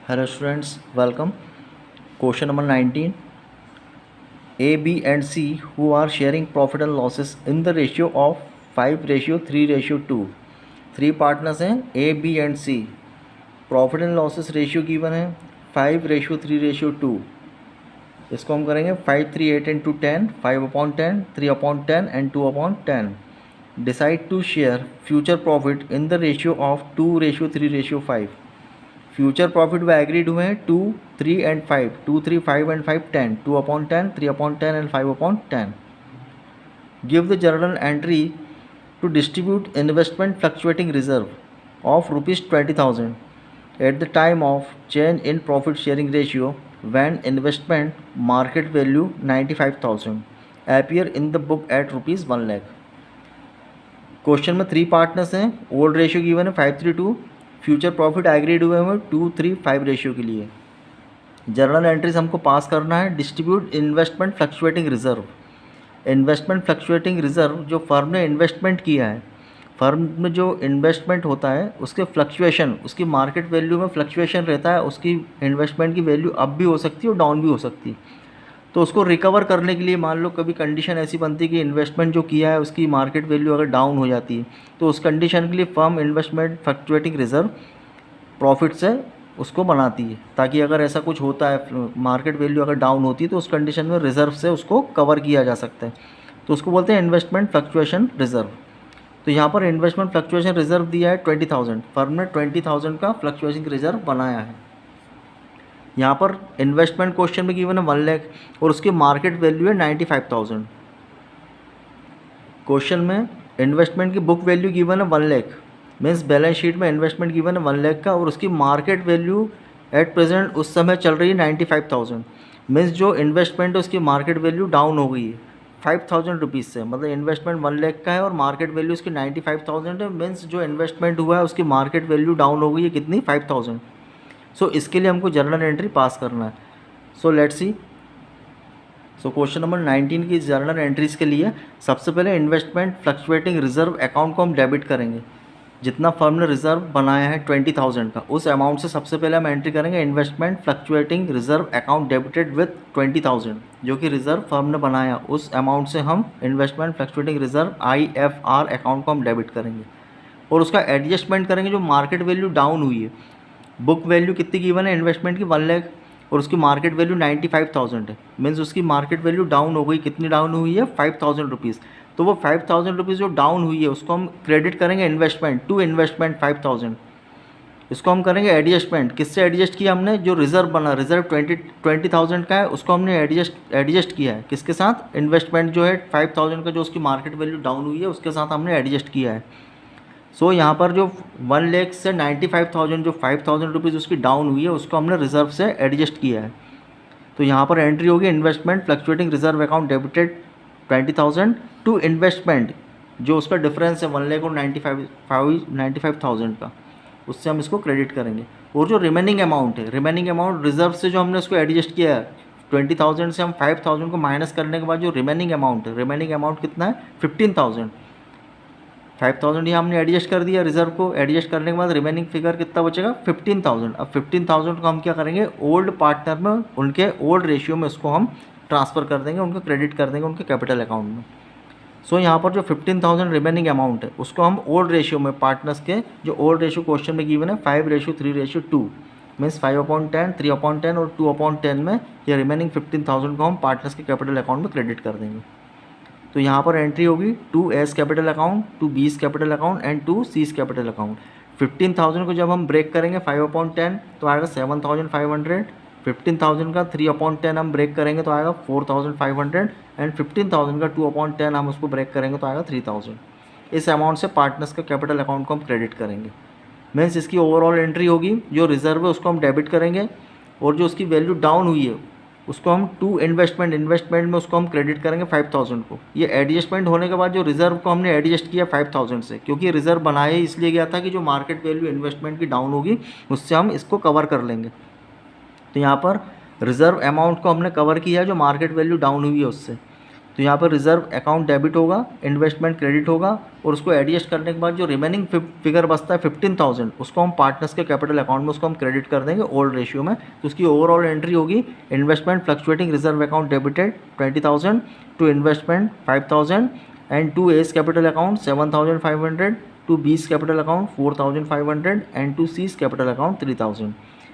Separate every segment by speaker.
Speaker 1: Hello students, welcome. Question number 19. A, B and C who are sharing profit and losses in the ratio of 5:3:2. Three partners हैं A, B and C. Profit and losses ratio given है 5:3:2. इसको हम करेंगे 5, 3, 8 into 10, 5/10, 3/10 and 2/10. Decide to share future profit in the ratio of 2:3:5. Future profit way agreed हुए हैं 2, 3 and 5, 2, 3, 5 and 5, 10, 2/10, 3/10 and 5/10. Give the journal entry to distribute investment fluctuating reserve of rupees 20,000 at the time of change in profit sharing ratio when investment market value 95,000 appear in the book at rupees 1 lakh. Question में 3 partners हैं, old ratio given है 5:3:2, future profit agreed हुए हैं 2:3:5 ratio के लिए. Journal entries हमको पास करना है. Distribute investment fluctuating reserve. Investment fluctuating reserve जो फर्म ने इन्वेस्टमेंट किया है, फर्म में जो इन्वेस्टमेंट होता है उसके फ्लक्चुएशन, उसकी मार्केट वैल्यू में फ्लक्चुएशन रहता है. उसकी इन्वेस्टमेंट की वैल्यू अप भी हो सकती है और डाउन भी हो सकती है. तो उसको रिकवर करने के लिए मान लो कभी कंडीशन ऐसी बनती है कि इन्वेस्टमेंट जो किया है उसकी मार्केट वैल्यू अगर डाउन हो जाती है, तो उस कंडीशन के लिए firm investment fluctuating reserve profit से उसको बनाती है, ताकि अगर ऐसा कुछ होता है, मार्केट वैल्यू अगर डाउन होती है तो उस कंडीशन में रिजर्व से उसको कवर किया जा सकता है. तो उसको बोलते हैं इन्वेस्टमेंट फ्लक्चुएशन रिजर्व. तो यहाँ पर इन्वेस्टमेंट फ्लक्चुएशन रिजर्व दिया है 20,000. फर्म ने 20,000 का फ्लक्चुएशन रिजर्व बनाया है. यहाँ पर इन्वेस्टमेंट क्वेश्चन में गिवन है 1 लाख और उसकी मार्केट वैल्यू है 95,000. क्वेश्चन में इन्वेस्टमेंट की बुक वैल्यू गिवन है 1 लाख, मीन्स बैलेंस शीट में इन्वेस्टमेंट गिवन है 1 लाख का और उसकी मार्केट वैल्यू एट प्रेजेंट उस समय चल रही है 95,000. मीन्स जो इन्वेस्टमेंट है उसकी मार्केट वैल्यू डाउन हो गई है 5,000 रुपीज़ से. मतलब इन्वेस्टमेंट 1 लाख का है और मार्केट वैल्यू उसकी 95,000 है. मीन्स जो इन्वेस्टमेंट हुआ है उसकी मार्केट वैल्यू डाउन हो गई है कितनी, 5,000. सो इसके लिए हमको जर्नल एंट्री पास करना है. सो let's C. So question number 19 की जर्नल एंट्रीज के लिए सबसे पहले इन्वेस्टमेंट फ्लक्चुएटिंग रिजर्व अकाउंट को हम डेबिट करेंगे. जितना फर्म ने रिजर्व बनाया है 20,000 का, उस अमाउंट से सबसे पहले हम एंट्री करेंगे investment fluctuating reserve account debited with 20,000. जो कि रिजर्व फर्म ने बनाया उस अमाउंट से हम investment fluctuating reserve IFR account को हम डेबिट करेंगे और उसका एडजस्टमेंट करेंगे जो मार्केट वैल्यू डाउन हुई है. बुक वैल्यू कितनी गिवन है इन्वेस्टमेंट की 1 लाख और उसकी मार्केट वैल्यू 95,000 है. मीन्स उसकी मार्केट वैल्यू डाउन हो गई, कितनी डाउन हुई है, 5,000 रुपीज़. तो वो 5,000 रुपीज़ जो डाउन हुई है उसको हम क्रेडिट करेंगे इन्वेस्टमेंट टू इन्वेस्टमेंट 5,000. इसको हम करेंगे एडजस्टमेंट. किससे एडजस्ट किया हमने, जो रिजर्व बना, रिजर्व 20,000 का है उसको हमने एडजस्ट किया है. किसके साथ, इन्वेस्टमेंट जो है 5,000 का जो उसकी मार्केट वैल्यू डाउन हुई है उसके साथ हमने एडजस्ट किया है. सो यहाँ पर जो 1 लाख से 95,000 जो 5,000 रुपीज़ उसकी डाउन हुई है उसको हमने रिजर्व से एडजस्ट किया है. तो यहाँ पर एंट्री होगी investment fluctuating reserve account debited 20,000 to investment, जो उसका डिफरेंस है 1 लाख और 95,000 का, उससे हम इसको क्रेडिट करेंगे. और जो रिमेनिंग अमाउंट है, रिमेनिंग अमाउंट रिजर्व से जो हमने उसको एडजस्ट किया है 20,000 से हम 5,000 को माइनस करने के बाद जो रिमेनिंग अमाउंट है, रिमेनिंग अमाउंट कितना है 15,000. 5,000 यहाँ हमने एडजस्ट कर दिया रिजर्व को. एडजस्ट करने के बाद रिमेनिंग फिगर कितना बचेगा 15,000. अब 15,000 को हम क्या करेंगे, ओल्ड पार्टनर में उनके ओल्ड रेशियो में उसको हम ट्रांसफ़र कर देंगे, उनको क्रेडिट कर देंगे उनके कैपिटल अकाउंट में. सो यहाँ पर जो 15,000 रिमेनिंग अमाउंट है उसको हम ओल्ड रेशियो में, पार्टनर्स के जो ओल्ड रेशियो क्वेश्चन में गिवन है 5:3:2, मीन्स 5/10, 3/10 और 2/10 में ये रिमेनिंग 15,000 को हम पार्टनर्स के कैपिटल अकाउंट में क्रेडिट कर देंगे. तो यहाँ पर एंट्री होगी to A's capital account, to B's capital account and to C's capital account. 15,000 को जब हम ब्रेक करेंगे 5/10 तो आएगा 7,500. 15,000 का 3/10 हम ब्रेक करेंगे तो आएगा 4,500 एंड 15,000 का 2/10 हम उसको ब्रेक करेंगे तो आएगा 3,000. इस अमाउंट से पार्टनर्स का कैपिटल अकाउंट को हम क्रेडिट करेंगे. मीन्स इसकी ओवरऑल एंट्री होगी, जो रिजर्व है उसको हम डेबिट करेंगे और जो उसकी वैल्यू डाउन हुई है उसको हम टू इन्वेस्टमेंट में उसको हम क्रेडिट करेंगे 5,000 को. ये एडजस्टमेंट होने के बाद जो रिजर्व को हमने एडजस्ट किया 5,000 से, क्योंकि रिजर्व बनाया इसलिए गया था कि जो मार्केट वैल्यू इन्वेस्टमेंट की डाउन होगी उससे हम इसको कवर कर लेंगे. तो यहाँ पर रिजर्व अमाउंट को हमने कवर किया जो मार्केट वैल्यू डाउन हुई है उससे. तो यहाँ पर रिजर्व अकाउंट डेबिट होगा, इन्वेस्टमेंट क्रेडिट होगा, और उसको एडजस्ट करने के बाद जो रिमेनिंग फिगर बचता है 15,000 उसको हम पार्टनर्स के कैपिटल अकाउंट में उसको हम क्रेडिट कर देंगे ओल्ड रेशियो में। तो उसकी ओवरऑल एंट्री होगी investment fluctuating reserve account debited 20,000, to investment 5,000, and to A's capital account 7,500, to B's capital account 4,500, and to C's capital account 3,000।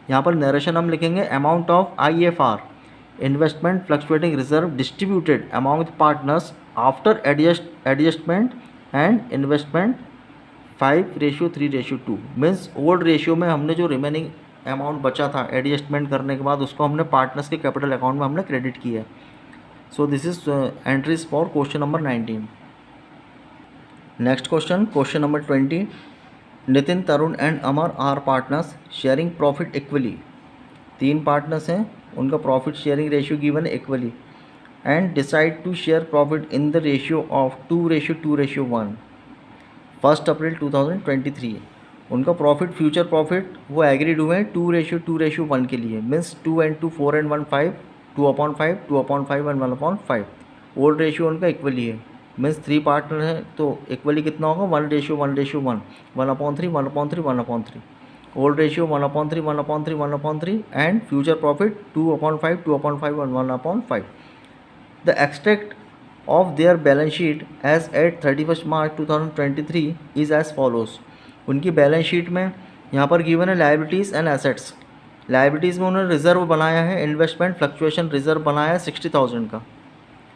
Speaker 1: यहाँ पर नरेशन हम लिखेंगे amount of IFR investment fluctuating reserve distributed among the partners after adjustment and investment 5:3:2। Means old ratio में हमने जो remaining amount बचा था adjustment करने के बाद उसको हमने पार्टनर्स के कैपिटल अकाउंट में हमने क्रेडिट किया है। So this is entries for question number 19। Next question number 20। Nitin, Tarun and Amar are partners sharing profit equally. 3 partners हैं, उनका प्रॉफिट शेयरिंग रेशियो गिवन है equally, and decide to share profit in the ratio of 2:2:1। 1 April 2023 उनका profit future profit वो agreed हुए हैं 2:2:1 के लिए। Means 2 and 2 4 and 1 5, 2/5, 2/5 and 1/5। Old ratio उनका इक्वली है। मीन्स 3 पार्टनर हैं तो इक्वली कितना होगा 1:1:1, 1/3, 1/3, 1/3। Old ratio 1/3, 1/3, 1/3, and future profit 2/5, 2/5 and 1/5। The extract of their balance sheet as at 31 March 2023 is as follows. उनकी बैलेंस शीट में यहाँ पर गिवन है लायबिलिटीज़ एंड एसेट्स। लायबिलिटीज़ में उन्होंने रिजर्व बनाया है, इन्वेस्टमेंट फ्लक्चुएशन रिजर्व बनाया है 60,000 का।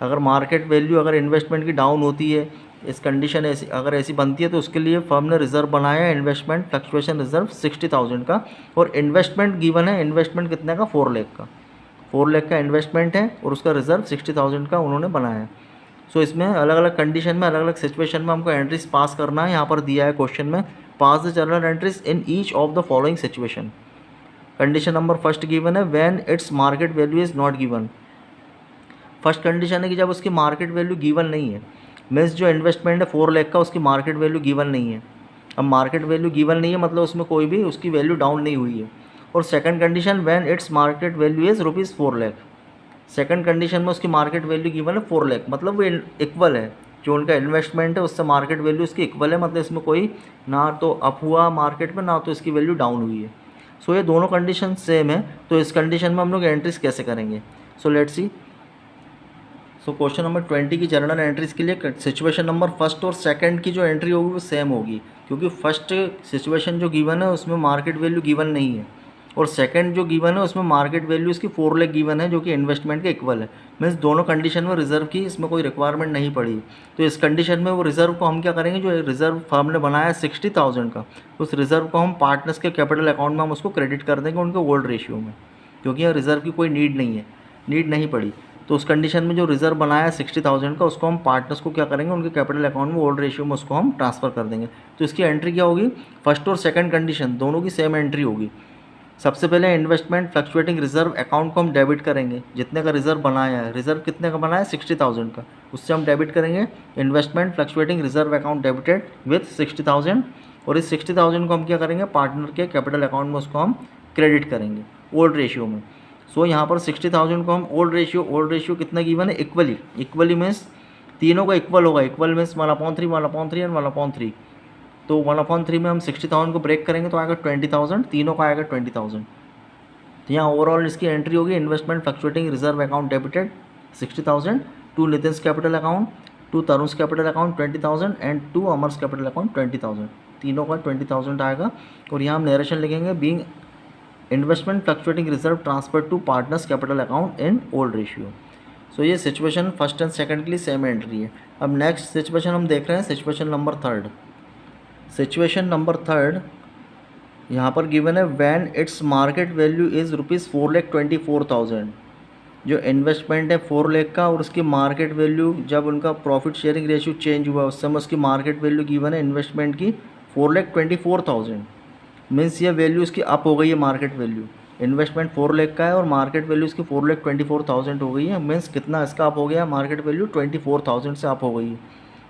Speaker 1: अगर मार्केट वैल्यू अगर इन्वेस्टमेंट की डाउन होती है, इस कंडीशन ऐसी बनती है तो उसके लिए फर्म ने रिजर्व बनाया है इन्वेस्टमेंट फ्लक्चुएशन रिजर्व 60,000 का। और इन्वेस्टमेंट गिवन है, इन्वेस्टमेंट कितने का 4 लाख का, 4 लाख का इन्वेस्टमेंट है और उसका रिजर्व 60,000 का उन्होंने बनाया है। सो इसमें अलग अलग कंडीशन में अलग अलग सिचुएशन में हमको एंट्रीज पास करना है। यहाँ पर दिया है क्वेश्चन में, pass the journal entries in each of the following situation. Condition number first given है when it's market value is not given. First condition है कि जब उसकी मार्केट वैल्यू गिवन नहीं है। मीन्स जो इन्वेस्टमेंट है 4 लाख का उसकी मार्केट वैल्यू गिवन नहीं है। अब मार्केट वैल्यू गिवन नहीं है मतलब उसमें कोई भी उसकी वैल्यू डाउन नहीं हुई है। और second condition when it's market value is ₹4 lakh. Second condition में उसकी मार्केट वैल्यू गिवन है 4 लाख, मतलब वो इक्वल है, जो उनका इन्वेस्टमेंट है उससे मार्केट वैल्यू उसकी इक्वल है, मतलब इसमें कोई ना तो अप हुआ मार्केट में ना तो इसकी वैल्यू डाउन हुई है। सो ये दोनों कंडीशन सेम है, तो इस कंडीशन में हम लोग एंट्रीज कैसे करेंगे। सो let's C. So question number 20 की जर्नल एंट्रीज के लिए सिचुएशन नंबर फर्स्ट और सेकंड की जो एंट्री होगी वो सेम होगी, क्योंकि फर्स्ट सिचुएशन जो गिवन है उसमें मार्केट वैल्यू गिवन नहीं है और सेकंड जो गिवन है उसमें मार्केट वैल्यू इसकी 4 लाख गिवन है जो कि इन्वेस्टमेंट के इक्वल है। मीन्स दोनों कंडीशन में रिजर्व की इसमें कोई रिक्वायरमेंट नहीं पड़ी। तो इस कंडीशन में वो रिजर्व को हम क्या करेंगे, जो रिजर्व फर्म ने बनाया 60,000 का, उस रिजर्व को हम पार्टनर्स के कैपिटल अकाउंट में हम उसको क्रेडिट कर देंगे उनके ओल्ड रेशियो में, क्योंकि यहाँ रिजर्व की कोई नीड नहीं पड़ी। तो उस कंडीशन में जो रिजर्व बनाया 60,000 का उसको हम पार्टनर्स को क्या करेंगे, उनके कैपिटल अकाउंट में ओल्ड रेशियो में उसको हम ट्रांसफ़र कर देंगे। तो इसकी एंट्री क्या होगी, फर्स्ट और सेकंड कंडीशन दोनों की सेम एंट्री होगी। सबसे पहले इन्वेस्टमेंट फ्लक्चुएटिंग रिजर्व अकाउंट को हम डेबिट करेंगे, जितने का रिजर्व बनाया है, रिजर्व कितने का बनाया है 60,000 का, उससे हम डेबिट करेंगे investment fluctuating reserve account debited with 60,000। और इस 60,000 को हम क्या करेंगे, पार्टनर के कैपिटल अकाउंट में उसको हम क्रेडिट करेंगे ओल्ड रेशियो में। सो यहाँ पर 60,000 को हम ओल्ड रेशियो कितना गिवन है, इक्वली मीन्स तीनों का इक्वल होगा। Equal means 1/3, 1/3 and 1/3। तो 1/3 में हम 60,000 को ब्रेक करेंगे तो आएगा 20,000, तीनों का आएगा 20,000। तो यहाँ ओवरऑल इसकी एंट्री होगी investment fluctuating reserve account debited 60,000 to Nitin's capital account, to Tarun's capital account 20,000 and to Amar's capital account 20,000। तीनों का 20,000 आएगा। और यहाँ हम नरेशन लिखेंगे being investment fluctuating reserve transfer to partners capital account in old ratio. So ये सिचुएशन फर्स्ट एंड सेकंड के लिए सेम एंट्री है। अब नेक्स्ट सिचुएशन हम देख रहे हैं, situation number third. Situation number third यहाँ पर गिवन है when it's market value is ₹4,24,000। जो इन्वेस्टमेंट है 4 लाख का और उसकी मार्केट वैल्यू जब उनका प्रॉफिट शेयरिंग रेशियो चेंज हुआ उस समय उसकी मार्केट वैल्यू गिवन है इन्वेस्टमेंट की 4,24,000। मीन्स ये वैल्यू इसकी अप हो गई है, मार्केट वैल्यू इन्वेस्टमेंट 4 लाख का है और मार्केट वैल्यू इसकी 4,24,000 हो गई है। मीन्स कितना इसका अप हो गया, मार्केट वैल्यू 24,000 से अप हो गई है।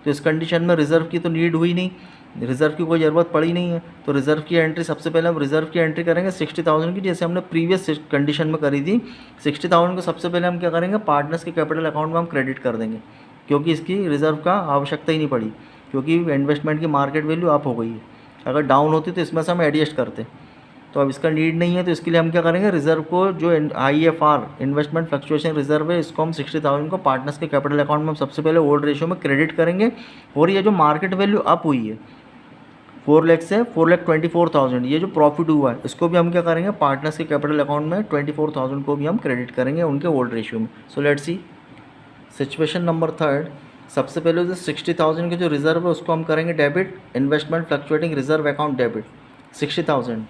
Speaker 1: तो इस कंडीशन में रिजर्व की तो नीड हुई नहीं, रिजर्व की कोई ज़रूरत पड़ी नहीं है। तो रिजर्व की एंट्री सबसे पहले हम रिजर्व की एंट्री करेंगे 60,000 की, जैसे हमने प्रीवियस कंडीशन में करी थी। 60,000 को सबसे पहले हम क्या करेंगे, पार्टनर्स के कैपिटल अकाउंट में हम क्रेडिट कर देंगे। क्योंकि इसकी रिज़र्व का आवश्यकता ही नहीं पड़ी, क्योंकि इन्वेस्टमेंट की मार्केट वैल्यू अप हो गई है। अगर डाउन होती तो इसमें से हम एडजस्ट करते, तो अब इसका नीड नहीं है। तो इसके लिए हम क्या करेंगे, रिज़र्व को जो IFR इन्वेस्टमेंट फ्लक्चुएशन रिजर्व है, इसको हम 60,000 को पार्टनर्स के कैपिटल अकाउंट में हम सबसे पहले ओल्ड रेशियो में क्रेडिट करेंगे। और ये जो मार्केट वैल्यू अप हुई है 4 लाख से 4,24,000, ये जो प्रॉफिट हुआ है इसको भी हम क्या करेंगे, पार्टनर्स के कैपिटल अकाउंट में 24,000 को भी हम क्रेडिट करेंगे उनके ओल्ड रेशियो में। सो let's C situation number third. सबसे पहले जो 60,000 के जो रिजर्व है उसको हम करेंगे debit, investment fluctuating reserve account debit. 60,000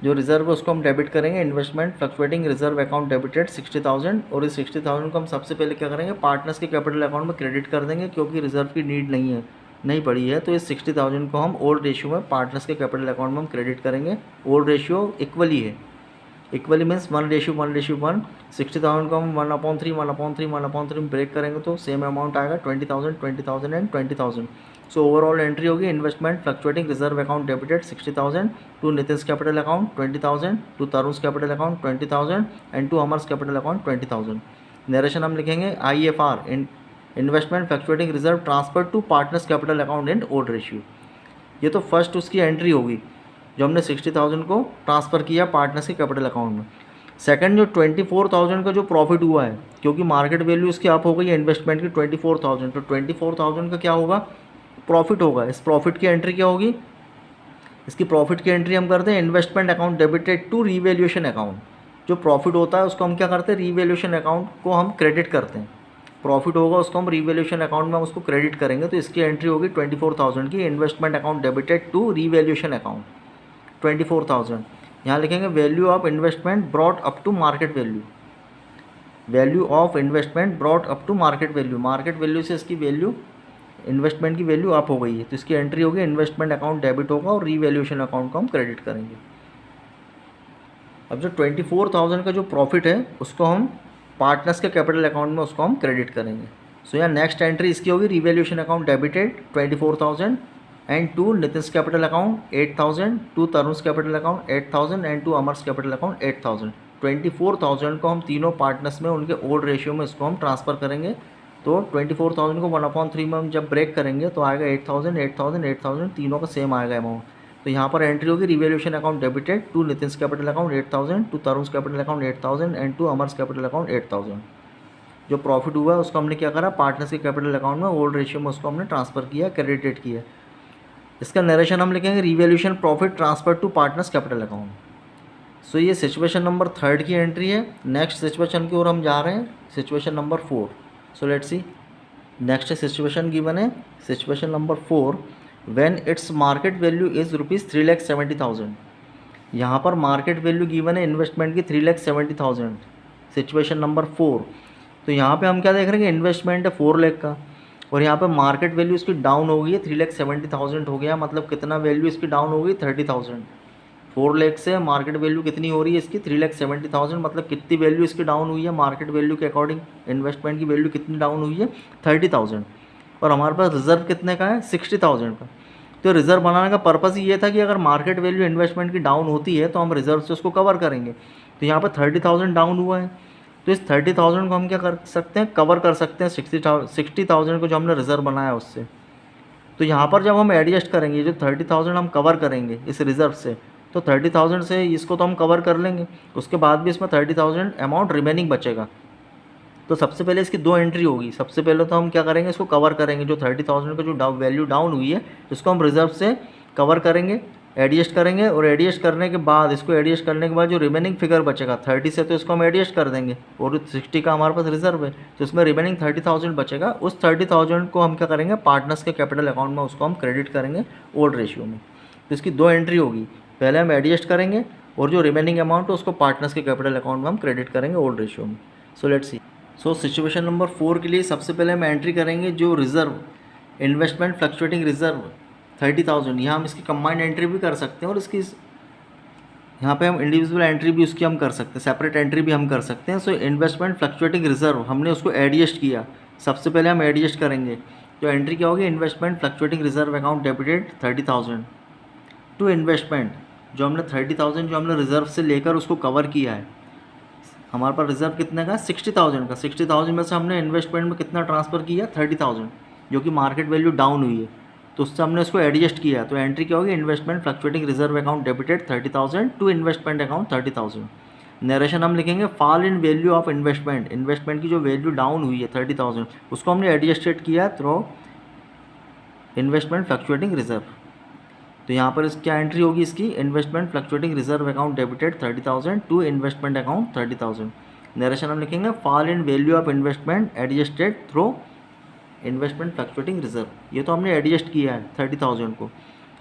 Speaker 1: जो रिजर्व है उसको हम डेबिट करेंगे, investment fluctuating reserve account debited 60,000। और इस 60,000 को हम सबसे पहले क्या करेंगे, पार्टनर्स के कैपिटल अकाउंट में क्रेडिट कर देंगे, क्योंकि रिजर्व की नीड नहीं पड़ी है। तो इस 60,000 को हम ओल्ड रेशियो में पार्टनर्स के कैपिटल अकाउंट में हम क्रेडिट करेंगे। ओल्ड रेशियो इक्वली है, इक्वली मीन्स 1:1:1। 60,000 को हम 1/3 में ब्रेक करेंगे तो सेम अमाउंट आएगा 20,000 20,000 एंड 20,000। सो ओवरऑल एंट्री होगी, investment fluctuating reserve account debited 60,000 to Nitin's capital account 20,000, to Tarun's capital account 20,000 and to Amar's capital account 20,000। Narration हम लिखेंगे IFR investment fluctuating reserve transfer to partners capital account in old ratio. ये तो first उसकी entry होगी जो हमने 60,000 को ट्रांसफ़र किया पार्टनर्स के कैपिटल अकाउंट में। सेकंड जो 24,000 का जो प्रॉफिट हुआ है, क्योंकि मार्केट वैल्यू इसकी अप हो गई है इन्वेस्टमेंट की 24,000, तो 24,000 का क्या होगा, प्रॉफिट होगा। इस प्रॉफिट की एंट्री क्या होगी, इसकी प्रॉफिट की एंट्री हम करते हैं investment account debited to revaluation account. जो प्रॉफिट होता है उसको हम क्या करते हैं, रीवैल्यूएशन अकाउंट को हम क्रेडिट करते हैं। प्रॉफिट होगा उसको हम रीवैल्यूएशन अकाउंट में उसको क्रेडिट करेंगे, तो इसकी एंट्री होगी 24,000 की, investment account debited to revaluation account 24,000। यहाँ लिखेंगे value of investment brought up to market value, value of investment brought up to market value. Market value से इसकी वैल्यू, इन्वेस्टमेंट की वैल्यू अप हो गई है, तो इसकी एंट्री होगी इन्वेस्टमेंट अकाउंट डेबिट होगा और रीवैल्यूएशन अकाउंट को हम क्रेडिट करेंगे। अब जो 24,000 का जो प्रॉफिट है उसको हम पार्टनर्स के कैपिटल अकाउंट में उसको हम क्रेडिट करेंगे। सो यहाँ नेक्स्ट एंट्री इसकी होगी revaluation account debited 24,000 and to Nitin's capital account 8,000, to Tarun's capital account 8,000 and to Amar's capital account 8,000। 24,000 को हम तीनों पार्टनर्स में उनके ओल्ड रेशियो में इसको हम ट्रांसफ़र करेंगे। तो 24,000 को 1/3 में हम जब ब्रेक करेंगे तो आएगा 8,000 8,000 8,000, तीनों का सेम आएगा अमाउंट। तो यहाँ पर एंट्री होगी revaluation account debited to Nitin's capital account 8,000, to Tarun's capital account 8,000 and to Amar's capital account 8,000। जो प्रॉफिट हुआ है उसको हमने क्या करा, पार्टनर्स के कैपिटल अकाउंट में ओल्ड रेशियो में उसको हमने ट्रांसफ़र किया, क्रेडिटेड किया। इसका नरेशन हम लिखेंगे revaluation profit transfer to partners capital account. So ये सिचुएशन नंबर थर्ड की एंट्री है। नेक्स्ट सिचुएशन की ओर हम जा रहे हैं, situation number 4। So let's see next situation given है, situation number 4, when it's market value is ₹3,70,000। यहाँ पर मार्केट वैल्यू गिवन है इन्वेस्टमेंट की 3,70,000, सिचुएशन नंबर 4। तो यहाँ पे हम क्या देख रहे हैं कि इन्वेस्टमेंट है 4 लाख का, और यहाँ पे मार्केट वैल्यू इसकी डाउन हो गई है, 3,70,000 हो गया, मतलब कितना वैल्यू इसकी डाउन हो गई, 30,000। 4 लाख से मार्केट वैल्यू कितनी हो रही है इसकी, 3,70,000, मतलब कितनी वैल्यू इसकी डाउन हुई है मार्केट वैल्यू के अकॉर्डिंग, इन्वेस्टमेंट की वैल्यू कितनी डाउन हुई है, 30,000। और हमारे पास रिजर्व कितने का है, 60,000 का। तो रिजर्व बनाने का पर्पज़ ये था कि अगर मार्केट वैल्यू इन्वेस्टमेंट की डाउन होती है तो हम रिजर्व से उसको कवर करेंगे। तो यहाँ पर 30,000 डाउन हुआ है, तो इस 30,000 को हम क्या कर सकते हैं, कवर कर सकते हैं 60,000 को जो हमने रिज़र्व बनाया उससे। तो यहाँ पर जब हम एडजस्ट करेंगे, जो 30,000 हम कवर करेंगे इस रिज़र्व से, तो 30,000 से इसको तो हम कवर कर लेंगे, उसके बाद भी इसमें 30,000 अमाउंट रिमेनिंग बचेगा। तो सबसे पहले इसकी 2 एंट्री होगी। सबसे पहले तो हम क्या करेंगे, इसको कवर करेंगे, जो 30,000 का जो वैल्यू डाउन हुई है इसको हम रिज़र्व से कवर करेंगे, एडजस्ट करेंगे, और एडजस्ट करने के बाद इसको एडजस्ट करने के बाद जो रिमेनिंग फिगर बचेगा 30 से, तो इसको हम एडजस्ट कर देंगे, और 60 का हमारे पास रिजर्व है, तो इसमें रिमेनिंग 30,000 बचेगा। उस 30,000 को हम क्या करेंगे, पार्टनर्स के कैपिटल अकाउंट में उसको हम क्रेडिट करेंगे ओल्ड रेशियो में। तो इसकी 2 एंट्री होगी, पहले हम एडजस्ट करेंगे और जो रिमेनिंग अमाउंट है उसको पार्टनर्स के कैपिटल अकाउंट में हम क्रेडिट करेंगे ओल्ड रेशियो में। सो let's C. So situation number 4 के लिए सबसे पहले हम एंट्री करेंगे जो रिजर्व, इन्वेस्टमेंट फ्लक्चुएटिंग रिजर्व 30,000। यहाँ हम इसकी कंबाइंड एंट्री भी कर सकते हैं, और इसकी यहाँ पे हम इंडिविजुअल एंट्री भी उसकी हम कर सकते हैं, सेपरेट एंट्री भी हम कर सकते हैं। सो इन्वेस्टमेंट फ्लक्चुएटिंग रिजर्व हमने उसको एडजस्ट किया, सबसे पहले हम एडजस्ट करेंगे, तो एंट्री क्या होगी, investment fluctuating reserve account debited 30,000 to investment, जो हमने 30,000 जो हमने रिजर्व से लेकर उसको कवर किया है, हमारे पास रिजर्व कितने का, 60,000 का। 60,000 में से हमने इन्वेस्टमेंट में कितना ट्रांसफ़र किया, 30,000, जो कि मार्केट वैल्यू डाउन हुई है, तो उससे हमने उसको एडजस्ट किया। तो एंट्री क्या होगी, investment fluctuating reserve account debited 30,000 to investment account 30,000। Narration हम लिखेंगे fall in value of investment, investment की जो वैल्यू डाउन हुई है 30,000, उसको हमने एडजस्टेड किया थ्रू इन्वेस्टमेंट फ्लक्चुएटिंग रिजर्व। तो यहाँ पर क्या एंट्री होगी इसकी, investment fluctuating reserve account debited 30,000 to investment account 30,000। Narration हम लिखेंगे fall in value of investment adjusted through investment fluctuating reserve. ये तो हमने एडजस्ट किया है 30,000 को।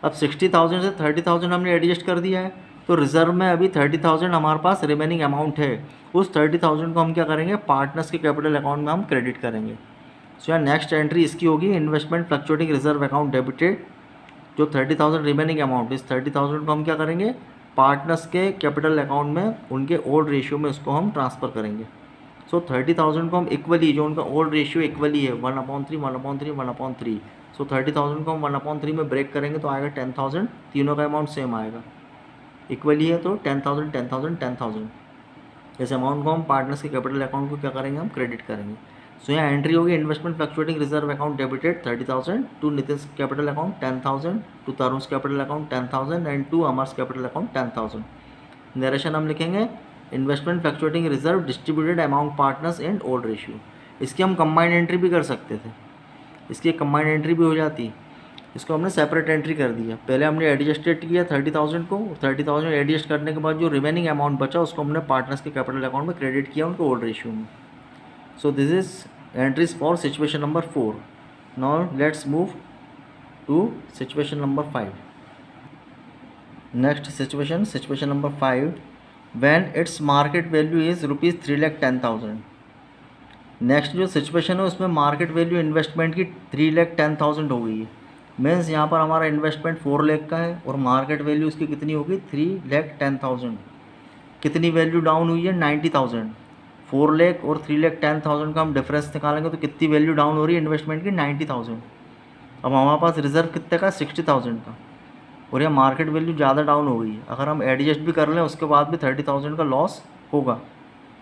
Speaker 1: अब 60,000 से 30,000 हमने एडजस्ट कर दिया है, तो रिजर्व में अभी 30,000 हमारे पास रिमेनिंग अमाउंट है। उस 30,000 को हम क्या करेंगे, पार्टनर्स के कैपिटल अकाउंट में हम क्रेडिट करेंगे। सो यहाँ नेक्स्ट एंट्री इसकी होगी, investment fluctuating reserve account debited, जो 30,000 रिमेनिंग अमाउंट, इस 30,000 को हम क्या करेंगे, पार्टनर्स के कैपिटल अकाउंट में उनके ओल्ड रेशियो में उसको हम ट्रांसफ़र करेंगे। सो 30,000 को हम इक्वली, जो उनका ओल्ड रेशियो इक्वली है 1/3 1/3 1/3, सो 30,000 को हम 1/3 में ब्रेक करेंगे तो आएगा 10,000, तीनों का अमाउंट सेम आएगा, इक्वली है तो 10,000 10,000 10,000। इस अमाउंट को हम पार्टनर्स के कैपिटल अकाउंट को क्या करेंगे, हम क्रेडिट करेंगे। सो यहाँ एंट्री होगी, investment fluctuating reserve account debited 30,000 to Nitin capital account 10,000, to Tarun capital account 10,000 and to Amar's capital account 10,000। Narration हम लिखेंगे investment fluctuating reserve distributed amount partners and old ratio. इसकी हम कंबाइंड एंट्री भी कर सकते थे, इसकी कंबाइंड एंट्री भी हो जाती, इसको हमने सेपरेट एंट्री कर दिया। पहले हमने एडजस्टेड किया 30,000 को, 30,000 एडजस्ट करने के बाद जो रिमेनिंग अमाउंट बचा उसको हमने पार्टनर्स के कैपिटल अकाउंट में क्रेडिट किया उनके ओल्ड रेशियो में। So this is entries for situation number 4। Now let's move to situation number 5। Next situation number 5, when it's market value is rupees 3,10,000। Next जो situation है उसमें मार्केट वैल्यू इन्वेस्टमेंट की 3,10,000 हो गई है। मीन्स यहाँ पर हमारा इन्वेस्टमेंट 4 लाख का है और मार्केट वैल्यू उसकी कितनी होगी, 3,10,000। कितनी वैल्यू डाउन हुई है, 90,000। 4 लाख और 3,10,000 का हम डिफरेंस निकालेंगे तो कितनी वैल्यू डाउन हो रही है इन्वेस्टमेंट की, 90,000। अब हमारे पास रिजर्व कितने का, 60,000 का, और यह मार्केट वैल्यू ज़्यादा डाउन हो गई है। अगर हम एडजस्ट भी कर लें उसके बाद भी 30,000 का लॉस होगा।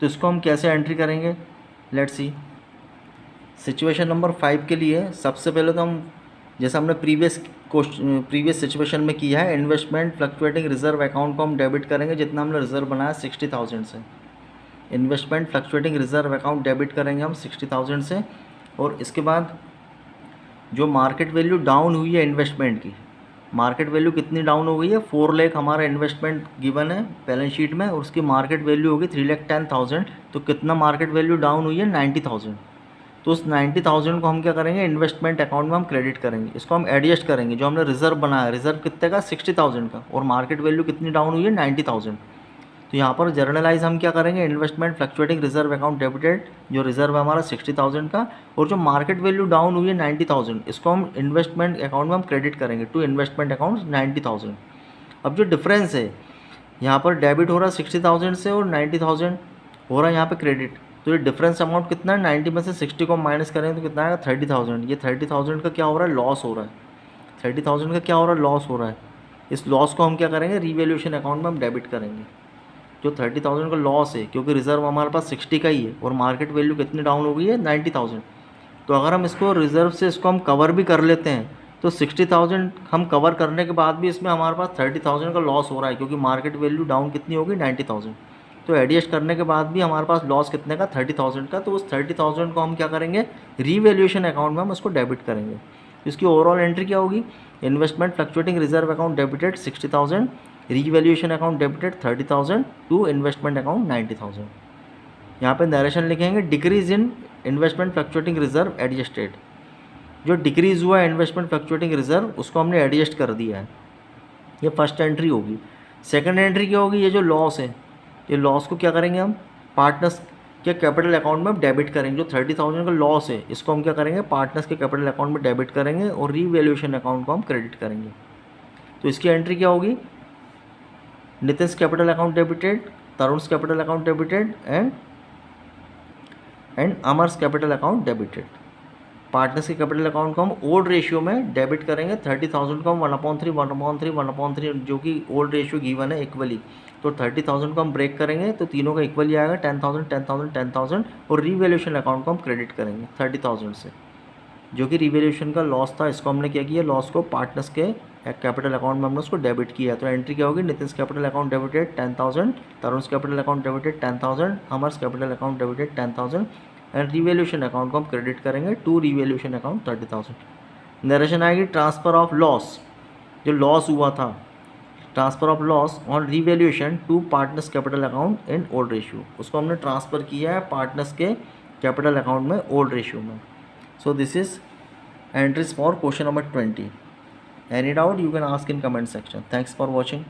Speaker 1: तो इसको हम कैसे एंट्री करेंगे, लेट्स सी। सिचुएशन नंबर 5 के लिए सबसे पहले तो हम, जैसा हमने प्रीवियस सिचुएशन में किया है, इन्वेस्टमेंट फ्लक्चुएटिंग रिजर्व अकाउंट को हम डेबिट करेंगे जितना हमने रिजर्व बनाया 60,000 से। Investment fluctuating reserve account debit करेंगे हम 60,000 से, और इसके बाद जो मार्केट वैल्यू डाउन हुई है इन्वेस्टमेंट की, मार्केट वैल्यू कितनी डाउन हो गई है, 4 लाख हमारा इन्वेस्टमेंट गिवन है बैलेंस शीट में और उसकी मार्केट वैल्यू होगी 3,10,000। तो कितना मार्केट वैल्यू डाउन हुई है, 90,000। तो उस 90,000 को हम क्या करेंगे, इन्वेस्टमेंट अकाउंट में हम क्रेडिट करेंगे। इसको हम एडजस्ट करेंगे, जो हमने रिजर्व बनाया, रिजर्व कितने का, 60,000 का, और मार्केट वैल्यू कितनी डाउन हुई है, 90,000। तो यहाँ पर जर्नलाइज हम क्या करेंगे, investment fluctuating reserve account debited, जो रिजर्व है हमारा 60,000 का, और जो मार्केट वैल्यू डाउन हुई है 90,000, इसको हम इन्वेस्टमेंट अकाउंट में हम क्रेडिट करेंगे टू इन्वेस्टमेंट अकाउंट 90,000। अब जो डिफरेंस है यहाँ पर डेबिट हो रहा है 60,000 से और 90,000 हो रहा है यहाँ पे क्रेडिट, तो ये डिफरेंस अमाउंट कितना है, 90 में से 60 को माइनस करें तो कितना आएगा, 30,000। ये 30,000 का क्या हो रहा है, लॉस हो रहा है। 30,000 का क्या हो रहा है, लॉस हो रहा है। इस लॉस को हम क्या करेंगे, रीवैल्यूएशन अकाउंट में हम डेबिट करेंगे। जो 30,000 का लॉस है, क्योंकि रिजर्व हमारे पास 60 का ही है और मार्केट वैल्यू कितनी डाउन हो गई है, 90,000। तो अगर हम इसको रिजर्व से इसको हम कवर भी कर लेते हैं तो 60,000 हम कवर करने के बाद भी इसमें हमारे पास 30,000 का लॉस हो रहा है, क्योंकि मार्केट वैल्यू डाउन कितनी होगी, 90,000। तो एडजस्ट करने के बाद भी हमारे पास लॉस कितने का, 30,000 का। तो उस 30,000 को हम क्या करेंगे, रीवैल्यूएशन अकाउंट में हम उसको डेबिट करेंगे। इसकी ओवरऑल एंट्री क्या होगी, investment fluctuating reserve account debited 60,000, revaluation account debited 30,000 to investment account 90,000। यहाँ पे नरेशन लिखेंगे, decrease in investment fluctuating reserve adjusted. जो डिक्रीज़ हुआ है इन्वेस्टमेंट फ्लक्चुएटिंग रिजर्व उसको हमने एडजस्ट कर दिया है, ये फर्स्ट एंट्री होगी। सेकंड एंट्री क्या होगी, ये जो लॉस है, ये लॉस को क्या करेंगे हम, पार्टनर्स के कैपिटल अकाउंट में डेबिट करेंगे। जो 30,000 का लॉस है इसको हम क्या करेंगे, पार्टनर्स के कैपिटल अकाउंट में डेबिट करेंगे और रीवैल्यूएशन अकाउंट को हम क्रेडिट करेंगे। तो इसकी एंट्री क्या होगी, Nitin's capital account debited, Tarun's capital account debited and Amar's capital account debited. Partners के कैपिटल अकाउंट को हम ओल्ड रेशियो में डेबिट करेंगे। 30,000 को हम 1/3 1/3 1/3 जो कि ओल्ड रेशियो गिवन है इक्वली, तो 30,000 को हम ब्रेक करेंगे तो तीनों का इक्वली आएगा 10,000 10,000 10,000 और रीवैल्यूएशन अकाउंट को हम क्रेडिट करेंगे 30,000 से, जो कि रीवैल्यूएशन का लॉस था। इसको हमने क्या किया, लॉस को पार्टनर्स के कैपिटल अकाउंट में हमने उसको डेबिट किया। तो एंट्री क्या होगी, Nitin's capital account debited 10,000, Tarun's capital account debited 10,000, Amar's capital account debited 10,000 and revaluation account को हम क्रेडिट करेंगे टू रीवैल्यूएशन अकाउंट 30,000। नरेशन आएगी ट्रांसफ़र ऑफ लॉस, जो लॉस हुआ था, transfer of loss on revaluation to partners capital account in old ratio, उसको हमने transfer किया है पार्टनर्स के कैपिटल अकाउंट में ओल्ड रेशियो में। So this is entries for question number 20. Any doubt you can ask in comment section. Thanks for watching.